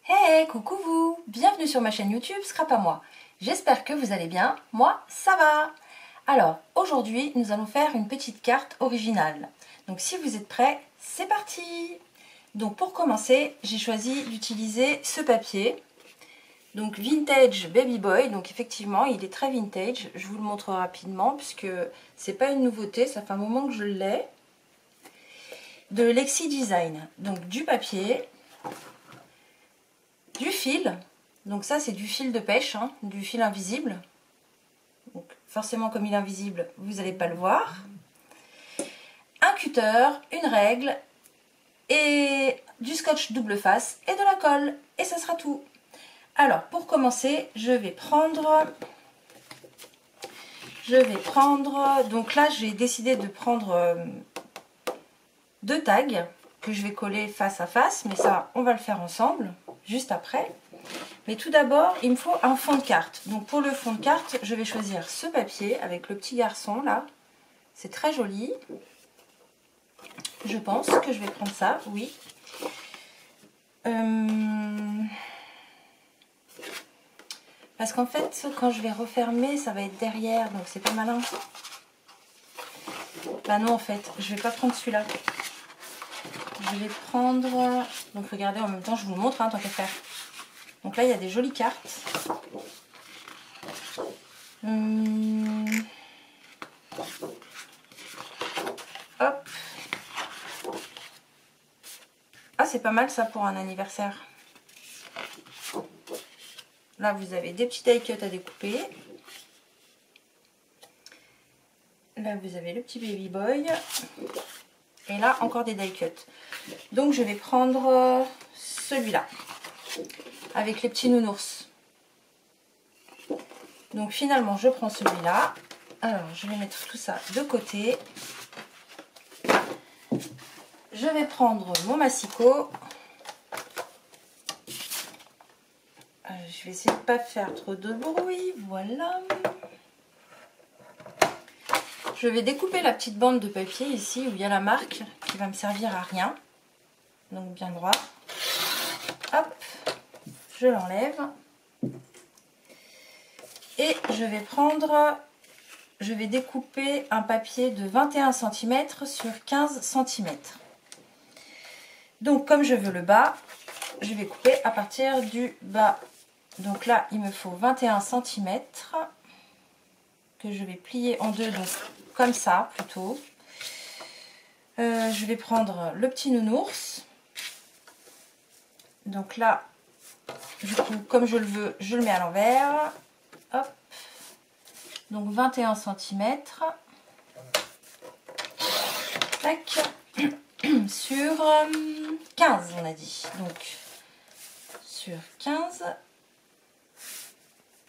Hey, coucou vous! Bienvenue sur ma chaîne YouTube Scrap à moi. J'espère que vous allez bien. Moi, ça va! Alors, aujourd'hui, nous allons faire une petite carte originale. Donc, si vous êtes prêts, c'est parti! Donc, pour commencer, j'ai choisi d'utiliser ce papier. Donc, Vintage Baby Boy. Donc, effectivement, il est très vintage. Je vous le montre rapidement puisque c'est pas une nouveauté. Ça fait un moment que je l'ai. De Lexi Design. Donc, du papier. Du fil, donc ça c'est du fil de pêche, hein, du fil invisible. Donc forcément comme il est invisible, vous n'allez pas le voir. Un cutter, une règle et du scotch double face et de la colle. Et ça sera tout. Alors pour commencer, je vais prendre, donc là j'ai décidé de prendre deux tags que je vais coller face à face, mais ça on va le faire ensemble juste après. Mais tout d'abord, il me faut un fond de carte. Donc pour le fond de carte, je vais choisir ce papier avec le petit garçon là. C'est très joli. Je pense que je vais prendre ça, oui. Parce qu'en fait, quand je vais refermer, ça va être derrière, donc c'est pas malin. Bah non, en fait, je vais pas prendre celui-là. Je vais prendre... Donc regardez, en même temps, je vous le montre, hein, tant qu'à faire. Donc là, il y a des jolies cartes. Hop. Ah, c'est pas mal ça pour un anniversaire. Là, vous avez des petits die cuts à découper. Là, vous avez le petit baby boy. Et là, encore des die cuts. Donc, je vais prendre celui-là. Avec les petits nounours. Donc, finalement, je prends celui-là. Alors, je vais mettre tout ça de côté. Je vais prendre mon massicot. Je vais essayer de ne pas faire trop de bruit. Voilà. Je vais découper la petite bande de papier ici où il y a la marque qui va me servir à rien. Donc bien droit. Hop, je l'enlève. Et je vais découper un papier de 21 cm sur 15 cm. Donc comme je veux le bas, je vais couper à partir du bas. Donc là, il me faut 21 cm que je vais plier en deux, donc comme ça plutôt. Je vais prendre le petit nounours. Donc là, du coup, comme je le veux, je le mets à l'envers. Hop. Donc 21 cm. Tac. Sur 15, on a dit. Donc sur 15.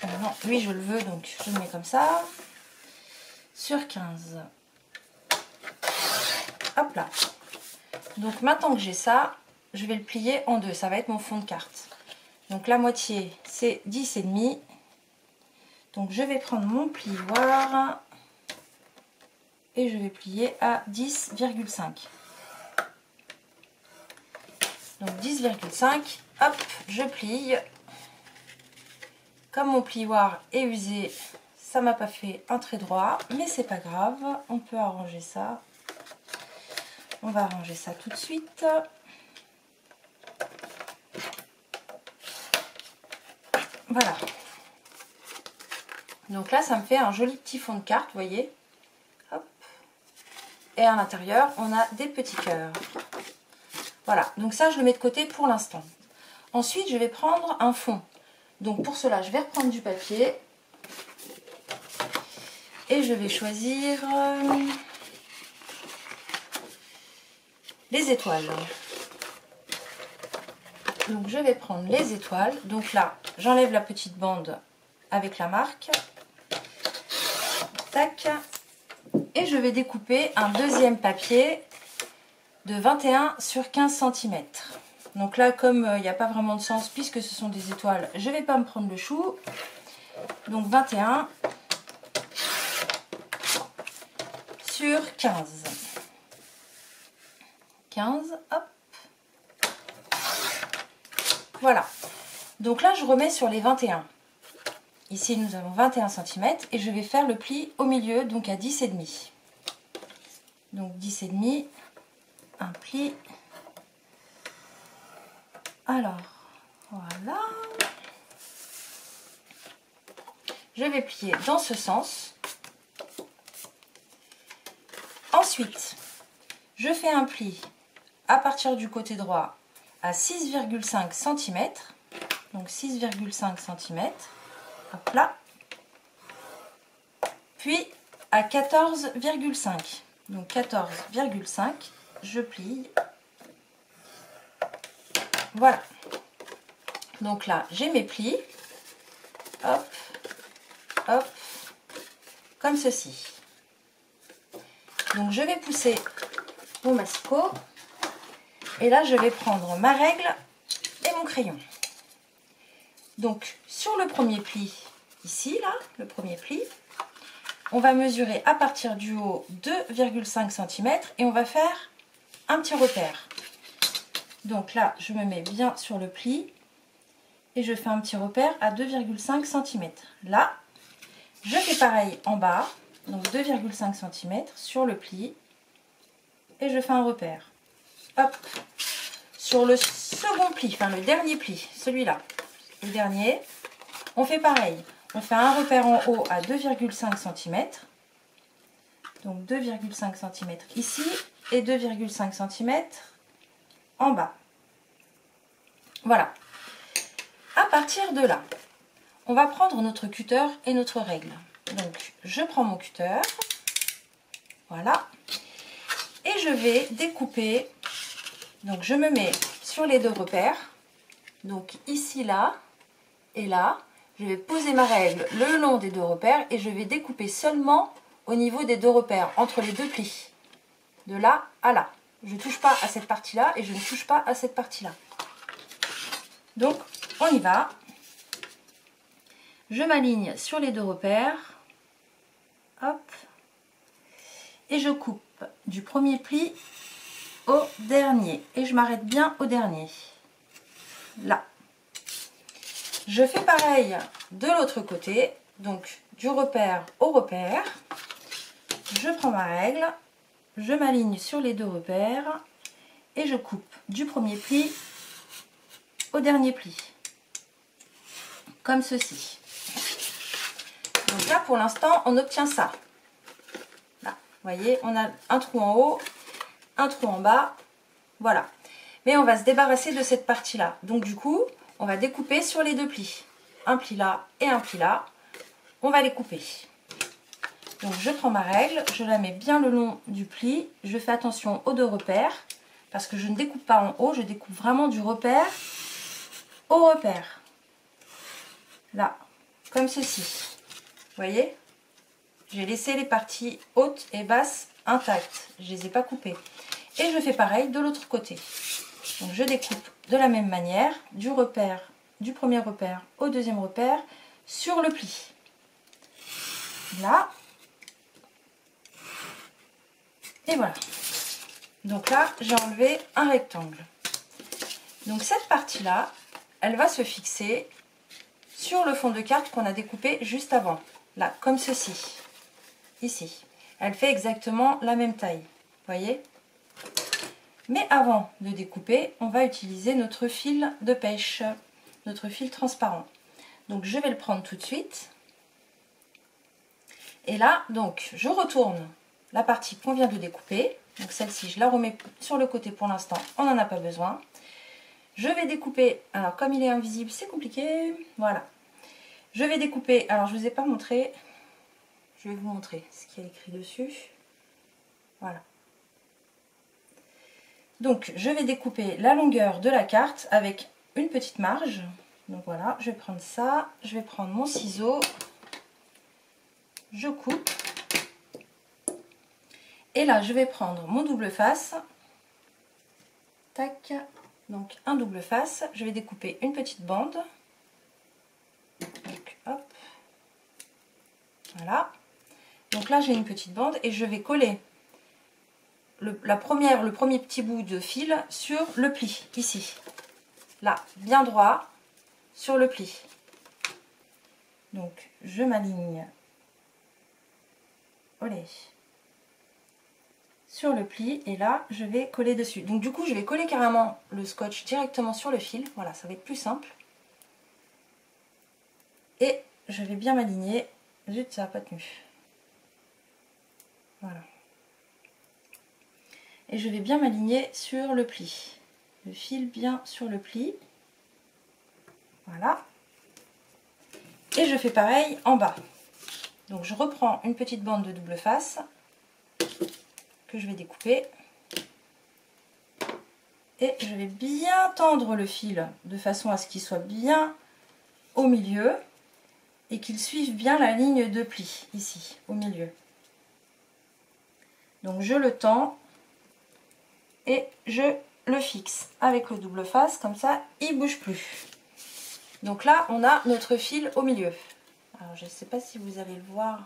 Non, lui je le veux, donc je le mets comme ça. Sur 15. Hop là. Donc maintenant que j'ai ça, je vais le plier en deux. Ça va être mon fond de carte. Donc la moitié, c'est 10,5. Donc je vais prendre mon plioir et je vais plier à 10,5. Donc 10,5. Hop, je plie. Comme mon plioir est usé, ça m'a pas fait un trait droit, mais c'est pas grave, on peut arranger ça. On va arranger ça tout de suite. Voilà. Donc là, ça me fait un joli petit fond de carte, vous voyez. Hop. Et à l'intérieur, on a des petits cœurs. Voilà, donc ça, je le mets de côté pour l'instant. Ensuite, je vais prendre un fond. Donc pour cela, je vais reprendre du papier. Et je vais choisir les étoiles. Donc je vais prendre les étoiles. Donc là, j'enlève la petite bande avec la marque. Tac. Et je vais découper un deuxième papier de 21 sur 15 cm. Donc là, comme il n'y a pas vraiment de sens puisque ce sont des étoiles, je ne vais pas me prendre le chou. Donc 21 sur 15. 15, hop. Voilà. Donc là, je remets sur les 21. Ici, nous avons 21 cm et je vais faire le pli au milieu, donc à 10,5. Donc 10,5, un pli. Alors, voilà. Je vais plier dans ce sens. Ensuite, je fais un pli à partir du côté droit à 6,5 cm. Donc 6,5 cm. Hop là. Puis à 14,5. Donc 14,5, je plie. Voilà. Donc là, j'ai mes plis. Hop, hop, comme ceci. Donc je vais pousser mon massicot. Et là, je vais prendre ma règle et mon crayon. Donc sur le premier pli, ici, là, le premier pli, on va mesurer à partir du haut 2,5 cm et on va faire un petit repère. Donc là, je me mets bien sur le pli et je fais un petit repère à 2,5 cm. Là, je fais pareil en bas, donc 2,5 cm sur le pli et je fais un repère. Hop. Sur le second pli, enfin le dernier pli, celui-là, le dernier, on fait pareil. On fait un repère en haut à 2,5 cm. Donc 2,5 cm ici et 2,5 cm en bas. Voilà. À partir de là, on va prendre notre cutter et notre règle. Donc je prends mon cutter. Voilà. Et je vais découper. Donc je me mets sur les deux repères. Donc ici, là et là. Je vais poser ma règle le long des deux repères et je vais découper seulement au niveau des deux repères, entre les deux plis. De là à là. Je ne touche pas à cette partie-là et je ne touche pas à cette partie-là. Donc, on y va. Je m'aligne sur les deux repères. Hop. Et je coupe du premier pli au dernier. Et je m'arrête bien au dernier. Là. Je fais pareil de l'autre côté, donc du repère au repère. Je prends ma règle, je m'aligne sur les deux repères et je coupe du premier pli au dernier pli. Comme ceci. Donc là, pour l'instant, on obtient ça. Là, vous voyez, on a un trou en haut, un trou en bas. Voilà. Mais on va se débarrasser de cette partie-là. Donc du coup, on va découper sur les deux plis. Un pli là et un pli là. On va les couper. Donc je prends ma règle, je la mets bien le long du pli. Je fais attention aux deux repères. Parce que je ne découpe pas en haut, je découpe vraiment du repère au repère. Là, comme ceci. Vous voyez? J'ai laissé les parties hautes et basses intactes. Je ne les ai pas coupées. Et je fais pareil de l'autre côté. Donc je découpe de la même manière du repère, du premier repère au deuxième repère sur le pli. Là. Et voilà. Donc là, j'ai enlevé un rectangle. Donc cette partie-là, elle va se fixer sur le fond de carte qu'on a découpé juste avant. Là, comme ceci. Ici. Elle fait exactement la même taille. Vous voyez ? Mais avant de découper, on va utiliser notre fil de pêche, notre fil transparent. Donc je vais le prendre tout de suite. Et là, donc, je retourne la partie qu'on vient de découper. Donc celle-ci, je la remets sur le côté pour l'instant, on n'en a pas besoin. Je vais découper, alors comme il est invisible, c'est compliqué. Voilà. Je vais découper, alors je ne vous ai pas montré, je vais vous montrer ce qu'il y a écrit dessus. Voilà. Donc, je vais découper la longueur de la carte avec une petite marge. Donc voilà, je vais prendre ça, je vais prendre mon ciseau, je coupe. Et là, je vais prendre mon double face. Tac. Donc, un double face. Je vais découper une petite bande. Donc, hop. Voilà. Donc là, j'ai une petite bande et je vais coller le premier petit bout de fil sur le pli, ici. là, bien droit sur le pli. Donc je m'aligne sur le pli et là je vais coller dessus. Donc du coup je vais coller carrément le scotch directement sur le fil. Voilà, ça va être plus simple. Et je vais bien m'aligner. Zut, ça n'a pas tenu. Voilà. Et je vais bien m'aligner sur le pli. Le fil bien sur le pli. Voilà. Et je fais pareil en bas. Donc je reprends une petite bande de double face que je vais découper. Et je vais bien tendre le fil de façon à ce qu'il soit bien au milieu et qu'il suive bien la ligne de pli ici au milieu. Donc je le tends et je le fixe avec le double face, comme ça il bouge plus. Donc là on a notre fil au milieu. Alors je ne sais pas si vous allez le voir.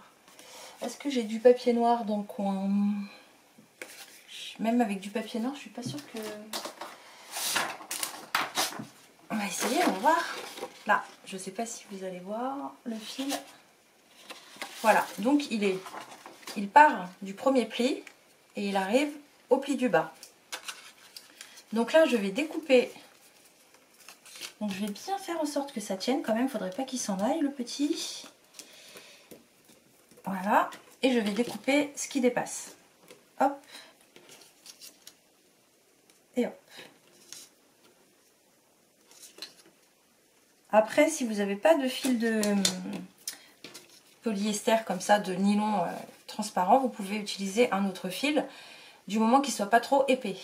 Est-ce que j'ai du papier noir dans le coin? Même avec du papier noir je suis pas sûre que... On va essayer, on va voir. Là, je ne sais pas si vous allez voir le fil. Voilà, donc il part du premier pli et il arrive au pli du bas. Donc là, je vais découper. Donc je vais bien faire en sorte que ça tienne quand même. Il ne faudrait pas qu'il s'en aille le petit. Voilà, et je vais découper ce qui dépasse. Hop. Et hop. Après, si vous n'avez pas de fil de polyester comme ça, de nylon transparent, vous pouvez utiliser un autre fil, du moment qu'il ne soit pas trop épais.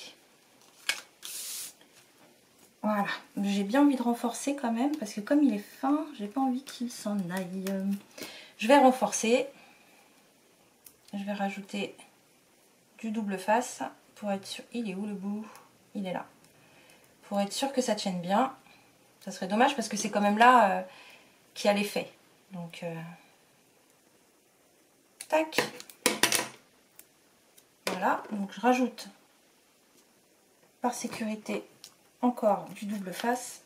Voilà, j'ai bien envie de renforcer quand même, parce que comme il est fin, j'ai pas envie qu'il s'en aille. Je vais renforcer. Je vais rajouter du double face pour être sûr. Il est où le bout? Il est là. Pour être sûr que ça tienne bien. Ça serait dommage parce que c'est quand même là qui a l'effet. Donc, tac. Voilà, donc je rajoute par sécurité encore du double face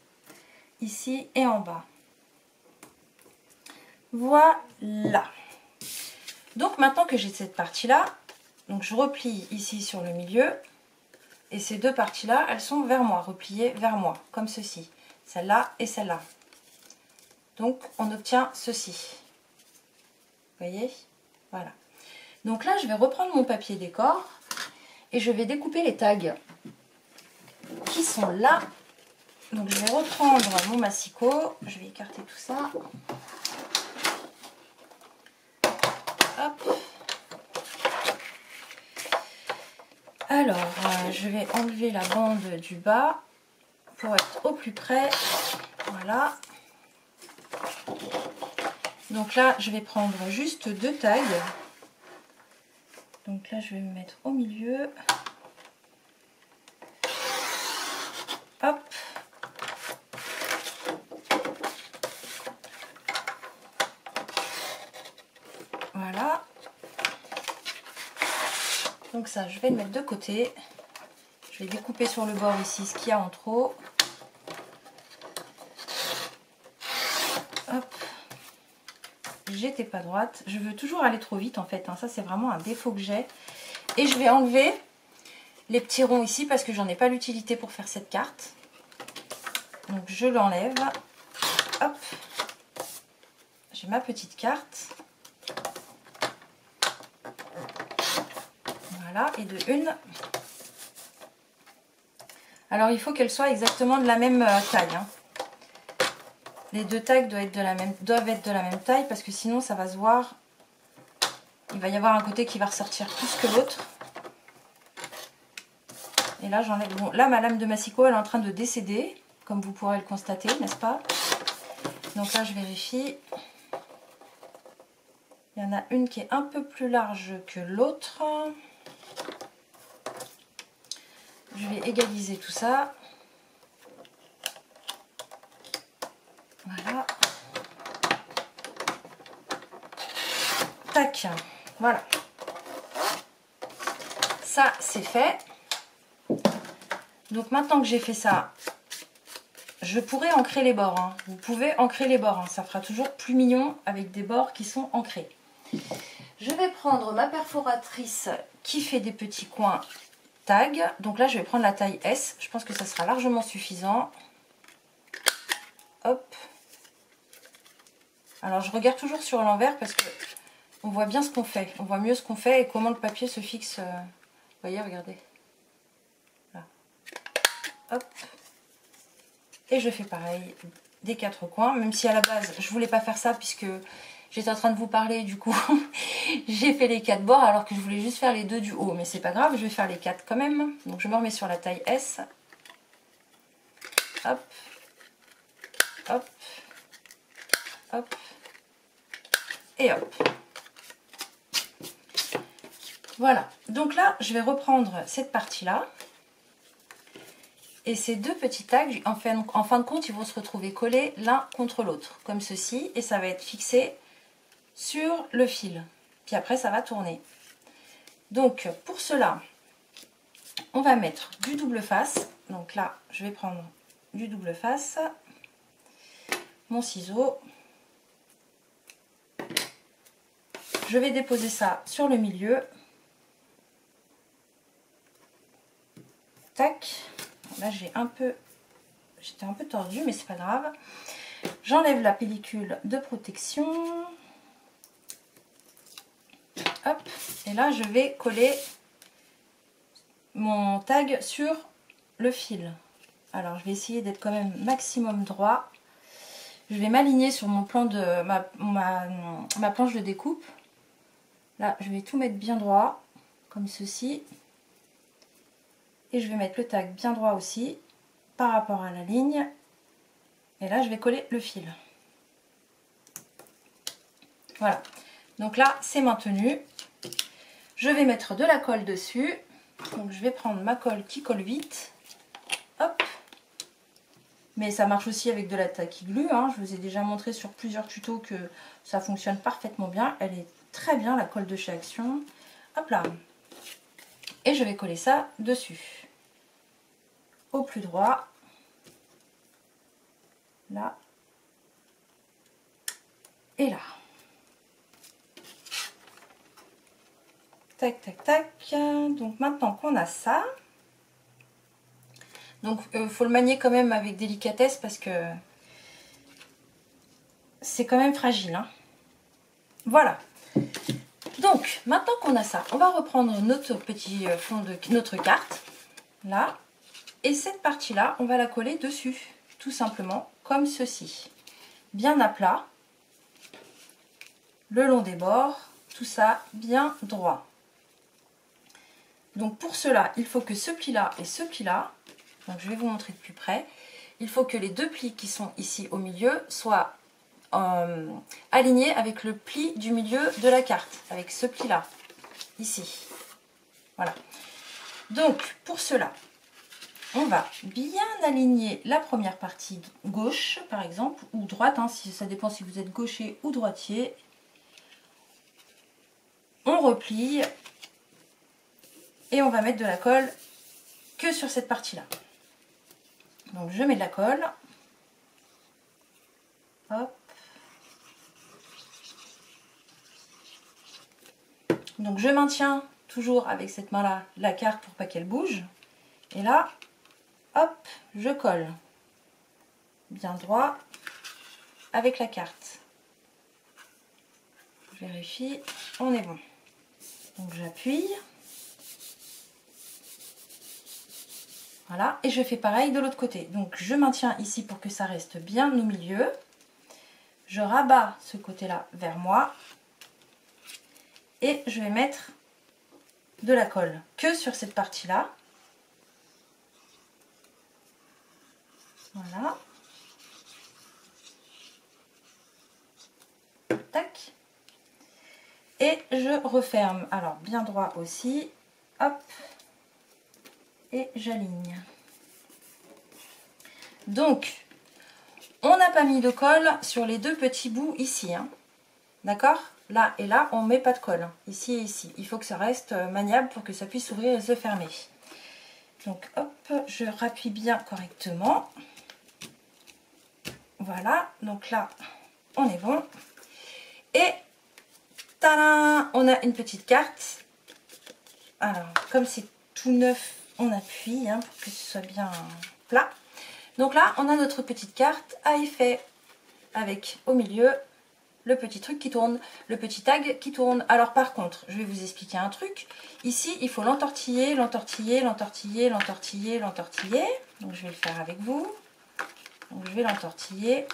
ici et en bas. Voilà. Donc maintenant que j'ai cette partie là, donc je replie ici sur le milieu et ces deux parties là, elles sont vers moi, repliées vers moi, comme ceci. Celle-là et celle-là. Donc on obtient ceci. Vous voyez? Voilà. Donc là je vais reprendre mon papier décor et je vais découper les tags qui sont là. Donc je vais reprendre mon massicot, je vais écarter tout ça. Hop. Alors je vais enlever la bande du bas pour être au plus près. Voilà. Donc là je vais prendre juste deux tags. Donc là je vais me mettre au milieu. Hop. Voilà. Donc ça, je vais le mettre de côté. Je vais découper sur le bord ici ce qu'il y a en trop. Hop. J'étais pas droite. Je veux toujours aller trop vite en fait. Hein. Ça, c'est vraiment un défaut que j'ai. Et je vais enlever les petits ronds ici parce que j'en ai pas l'utilité pour faire cette carte. Donc je l'enlève. Hop. J'ai ma petite carte. Voilà, et de une. Alors il faut qu'elle soit exactement de la même taille. Hein. Les deux tags doivent être de la même taille parce que sinon ça va se voir. Il va y avoir un côté qui va ressortir plus que l'autre. Et là j'enlève. Bon, là ma lame de massicot elle est en train de décéder, comme vous pourrez le constater, n'est-ce pas? Donc là je vérifie. Il y en a une qui est un peu plus large que l'autre. Je vais égaliser tout ça. Voilà. Tac. Voilà. Ça, c'est fait. Donc maintenant que j'ai fait ça, je pourrais ancrer les bords, hein. Vous pouvez ancrer les bords, hein. Ça fera toujours plus mignon avec des bords qui sont ancrés. Je vais prendre ma perforatrice qui fait des petits coins tag. Donc là, je vais prendre la taille S. Je pense que ça sera largement suffisant. Hop. Alors, je regarde toujours sur l'envers parce que on voit bien ce qu'on fait. On voit mieux ce qu'on fait et comment le papier se fixe. Vous voyez, regardez. Là. Hop. Et je fais pareil des 4 coins. Même si à la base, je voulais pas faire ça puisque j'étais en train de vous parler. Du coup, j'ai fait les 4 bords alors que je voulais juste faire les 2 du haut. Mais c'est pas grave, je vais faire les 4 quand même. Donc, je me remets sur la taille S. Hop. Hop. Hop. Et hop. Voilà, donc là, je vais reprendre cette partie-là. Et ces deux petits tags, en fin de compte, ils vont se retrouver collés l'un contre l'autre, comme ceci. Et ça va être fixé sur le fil. Puis après, ça va tourner. Donc, pour cela, on va mettre du double face. Donc là, je vais prendre du double face. Mon ciseau. Je vais déposer ça sur le milieu. Tac. Là, j'étais un peu tordue, mais c'est pas grave. J'enlève la pellicule de protection. Hop. Et là, je vais coller mon tag sur le fil. Alors, je vais essayer d'être quand même maximum droit. Je vais m'aligner sur mon plan de ma planche de découpe. Là, je vais tout mettre bien droit, comme ceci. Et je vais mettre le tag bien droit aussi, par rapport à la ligne. Et là, je vais coller le fil. Voilà. Donc là, c'est maintenu. Je vais mettre de la colle dessus. Donc, je vais prendre ma colle qui colle vite. Hop. Mais ça marche aussi avec de la tacky glue, hein. Je vous ai déjà montré sur plusieurs tutos que ça fonctionne parfaitement bien. Elle est très bien, la colle de chez Action. Hop là. Et je vais coller ça dessus. Au plus droit. Là. Et là. Tac, tac, tac. Donc maintenant qu'on a ça. Donc faut le manier quand même avec délicatesse parce que c'est quand même fragile, hein. Voilà. Donc maintenant qu'on a ça, on va reprendre notre petit fond de notre carte. Là. Et cette partie-là, on va la coller dessus. Tout simplement comme ceci. Bien à plat. Le long des bords. Tout ça bien droit. Donc pour cela, il faut que ce pli-là et ce pli-là, donc je vais vous montrer de plus près, il faut que les deux plis qui sont ici au milieu soient alignés avec le pli du milieu de la carte, avec ce pli-là, ici. Voilà. Donc pour cela, on va bien aligner la première partie gauche, par exemple, ou droite, hein, si ça dépend si vous êtes gaucher ou droitier. On replie. Et on va mettre de la colle que sur cette partie-là. Donc je mets de la colle. Hop. Donc je maintiens toujours avec cette main-là la carte pour pas qu'elle bouge. Et là, hop, je colle. Bien droit avec la carte. Je vérifie, on est bon. Donc j'appuie. Voilà, et je fais pareil de l'autre côté. Donc je maintiens ici pour que ça reste bien au milieu. Je rabats ce côté-là vers moi. Et je vais mettre de la colle que sur cette partie-là. Voilà. Tac. Et je referme. Alors bien droit aussi. Hop. Et j'aligne. Donc, on n'a pas mis de colle sur les deux petits bouts ici, hein. D'accord? Là et là, on ne met pas de colle. Ici et ici. Il faut que ça reste maniable pour que ça puisse s'ouvrir et se fermer. Donc, hop, je rappuie bien correctement. Voilà, donc là, on est bon. Et tadam, on a une petite carte. Alors, comme c'est tout neuf, on appuie hein, pour que ce soit bien plat. Donc là, on a notre petite carte à effet avec au milieu le petit truc qui tourne, le petit tag qui tourne. Alors par contre, je vais vous expliquer un truc. Ici, il faut l'entortiller, l'entortiller, l'entortiller, l'entortiller, l'entortiller. Donc je vais le faire avec vous. Donc je vais l'entortiller.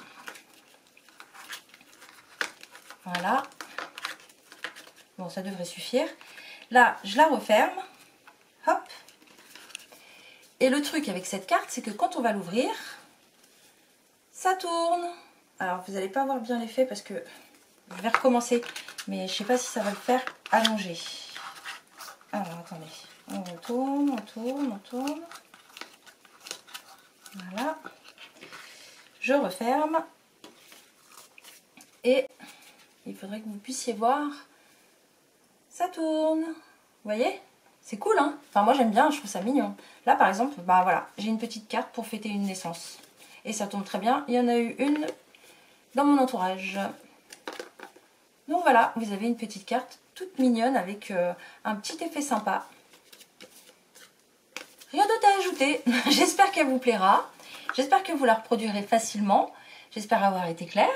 Voilà. Bon, ça devrait suffire. Là, je la referme. Hop. Et le truc avec cette carte, c'est que quand on va l'ouvrir, ça tourne. Alors, vous n'allez pas voir bien l'effet parce que je vais recommencer. Mais je ne sais pas si ça va le faire allonger. Alors, attendez. On retourne, on tourne, on tourne. Voilà. Je referme. Et il faudrait que vous puissiez voir. Ça tourne. Vous voyez? C'est cool, hein? Enfin, moi, j'aime bien. Je trouve ça mignon. Là, par exemple, bah voilà. J'ai une petite carte pour fêter une naissance. Et ça tombe très bien. Il y en a eu une dans mon entourage. Donc voilà, vous avez une petite carte toute mignonne avec un petit effet sympa. Rien d'autre à ajouter. J'espère qu'elle vous plaira. J'espère que vous la reproduirez facilement. J'espère avoir été claire.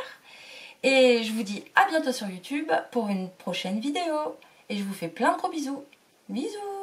Et je vous dis à bientôt sur YouTube pour une prochaine vidéo. Et je vous fais plein de gros bisous. Bisous!